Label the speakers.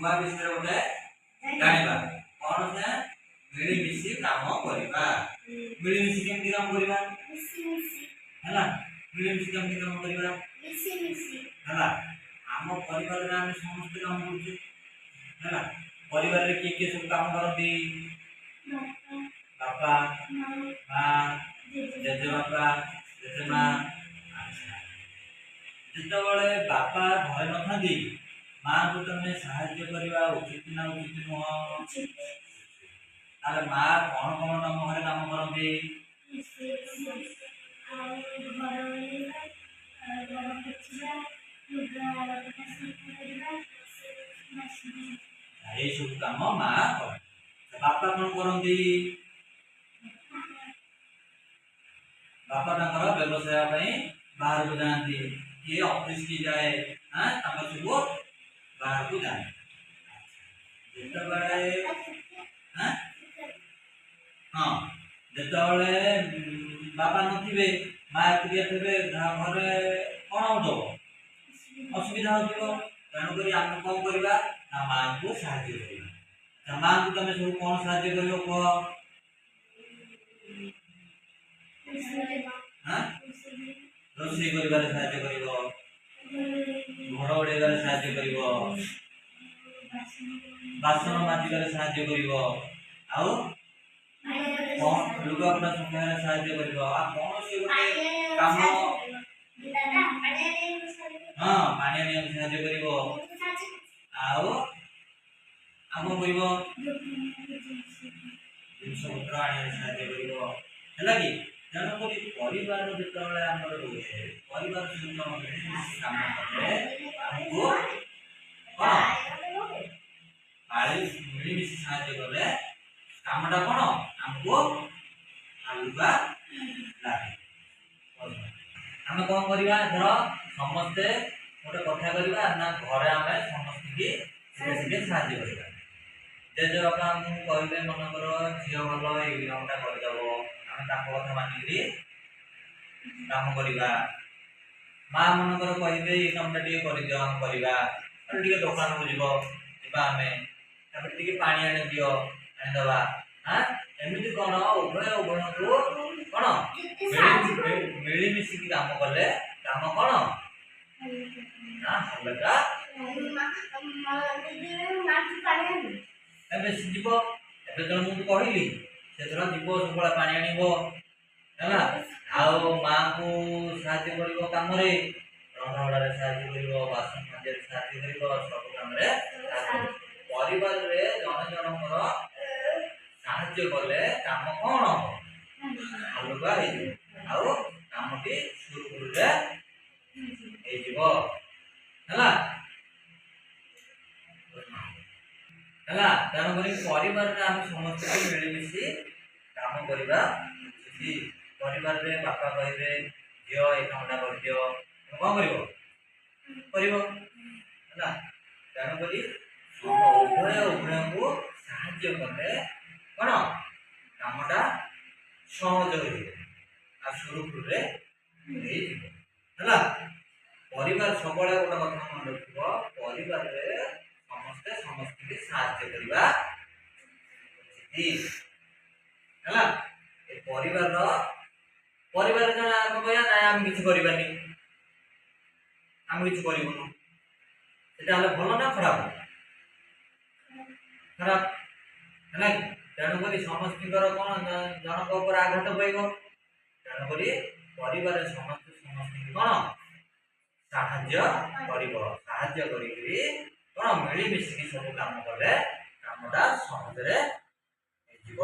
Speaker 1: ନବା ବିଷୟରେ ଗୋଟେ ଜାଣିବା କଣ ସେ ମିଳିମିଶି କାମ କରିବା। ମିଳିମିଶି କେମିତି କାମ କରିବା ହେଲା ମିଳିମିଶି କେମିତି କାମ କରିବା ହେଲା ଆମ ପରିବାରରେ ଆମେ ସମସ୍ତେ କାମ କରୁଛୁ ହେଲା ପରିବାରରେ କିଏ କିଏ ସବୁ କାମ କରନ୍ତି ବାପା ମା ଜେଜେବାପା ଜେଜେମା। ଯେତେବେଳେ ବାପା ଘରେ ନଥାନ୍ତି ମାଙ୍କୁ ତମେ ସାହାଯ୍ୟ କରିବା ଉଚିତ ନା ଉଚିତ ନୁହଁ? ତାହେଲେ ମା କଣ କଣ ତମ ଘରେ କାମ କରନ୍ତି? এই ସବୁ କାମ ମା କରେ। ବାପା କଣ କରନ୍ତି? ବାପା ତାଙ୍କର ବ୍ୟବସାୟ ପାଇଁ ବାହାରକୁ ଯାଆନ୍ତି କିଏ ଅଫିସ କି ଯାଏ ତାଙ୍କ ସବୁ ବାହାରକୁ ଯାଏ। ଯେତେବେଳେ ହଁ ଯେତେବେଳେ ବାପା ନଥିବେ ମା ଏକୁଟିଆ ଥିବେ ଘରେ କଣ ହଉଥିବ ଅସୁବିଧା ହଉଥିବ ତେଣୁକରି ଆମେ କଣ କରିବା ନା ମାଙ୍କୁ ସାହାଯ୍ୟ କରିବା। ମାଙ୍କୁ ତମେ ସବୁ କଣ ସାହାଯ୍ୟ କରିବ କୁହ? ରୋଷେଇ କରିବାରେ ସାହାଯ୍ୟ କରିବ ଘର ଓଳେଇବାରେ ସାହାଯ୍ୟ କରିବ ବାସନ ମାଜିବାରେ ସାହାଯ୍ୟ କରିବ ଆଉ ଲୁଗାପଟା ଶୁଖେଇବାରେ ସାହାଯ୍ୟ କରିବ ଆଉ କୌଣସି ଗୋଟେ କାମ ପାଣି ଆଣିବାକୁ ସାହାଯ୍ୟ କରିବ ଆଉ କଣ କରିବ ଜିନିଷ ପତ୍ର ଆଣିବାକୁ ସାହାଯ୍ୟ କରିବ ହେଲା କି? ତେଣୁକରି ପରିବାର ଯେତେବେଳେ ଆମର ରୁହେ ପରିବାର ସହିତ ମିଳିମିଶି କାମ କଲେ ଆମକୁ କଣ ମିଳିମିଶି ସାହାଯ୍ୟ କଲେ କାମଟା କଣ ଆମକୁ ହାଲୁକା ଲାଗେ। ଆମେ କଣ କରିବା ଧର ସମସ୍ତେ ଗୋଟେ କଥା କରିବା ନା ଘରେ ଆମେ ସମସ୍ତଙ୍କୁ ସାହାଯ୍ୟ କରିବା। ଜେଜେବାପା ଆମକୁ କହିଲେ ମନେକର ଝିଅ ଭଲ ଏଇ କାମଟା କରିଦେବ ଆମେ ତାଙ୍କ କଥା ମାନିକିରି କାମ କରିବା। ମା ମନେକର କହିବେ ଏଇ କାମଟା ଟିକେ କରିଦିଅ ଆମେ କରିବା ଟିକେ ଦୋକାନକୁ ଯିବା ଆମେ ତାପରେ ଟିକେ ପାଣି ଆଣିଦିଅ ଆଣିଦେବା ଏମିତି କଣ ଉଭୟଙ୍କୁ କଣ ମିଳିମିଶିକି କାମ କଲେ କାମ କଣ ନା ହାଲକା ଏବେ ଯିବ ଏବେ ତ ମୁଁ କହିଲି ସେଥର ଯିବ ସବୁବେଳେ ପାଣି ଆଣିବ ହେଲା ଆଉ ମାଙ୍କୁ ସାହାଯ୍ୟ କରିବ କାମରେ ରନ୍ଧାବଢ଼ାରେ ସାହାଯ୍ୟ କରିବ ବାସନ ମାଜିବାରେ ସାହାଯ୍ୟ କରିବ ସବୁ କାମରେ ପରିବାରରେ ଜଣେ ଜଣଙ୍କର ସାହାଯ୍ୟ କଲେ କାମ କଣ ହାଲୁକା ହେଇଯିବ ଆଉ କାମଟି ସୁରୁଖୁରୁରେ ହେଇଯିବ ହେଲା ହେଲା। ତେଣୁକରି ପରିବାରରେ ଆମେ ସମସ୍ତେ ମିଳିମିଶି କାମ କରିବା ଉଚିତ। ପରିବାରରେ ବାପା କହିବେ ଝିଅ ଏଇ କାମଟା କରିଦିଅ କଣ କରିବ ହେଲା। ତେଣୁକରି ଉଭୟଙ୍କୁ ସାହାଯ୍ୟ କଲେ କଣ କାମଟା ସହଜ ହେଇଯିବ ଆଉ ସୁରୁଖୁରୁରେ ହେଇଯିବ ହେଲା। ପରିବାର ସବୁବେଳେ ଗୋଟେ କଥା ମନେ ରଖିବ ପରିବାରରେ ସମସ୍ତେ ସମସ୍ତଙ୍କୁ ସାହାଯ୍ୟ କରିବା ଉଚିତ ହେଲା। ଏ ପରିବାର ଜଣେ ଆମେ କହିବା ନାଇଁ ଆମେ କିଛି କରିବାନି ଆମେ କିଛି କରିବୁନୁ ସେଟା ହେଲେ ଭଲ ନା ଖରାପ ହେଲା କି? ତେଣୁକରି ସମସ୍ତଙ୍କର କଣ ଜଣଙ୍କ ଉପରେ ଆଘାତ ପାଇବ ତେଣୁକରି ପରିବାରରେ ସମସ୍ତେ ସମସ୍ତଙ୍କୁ କଣ ସାହାଯ୍ୟ କରିକିରି କଣ ମିଳିମିଶିକି ସବୁ କାମ କଲେ କାମଟା ସହଜରେ ହେଇଯିବ।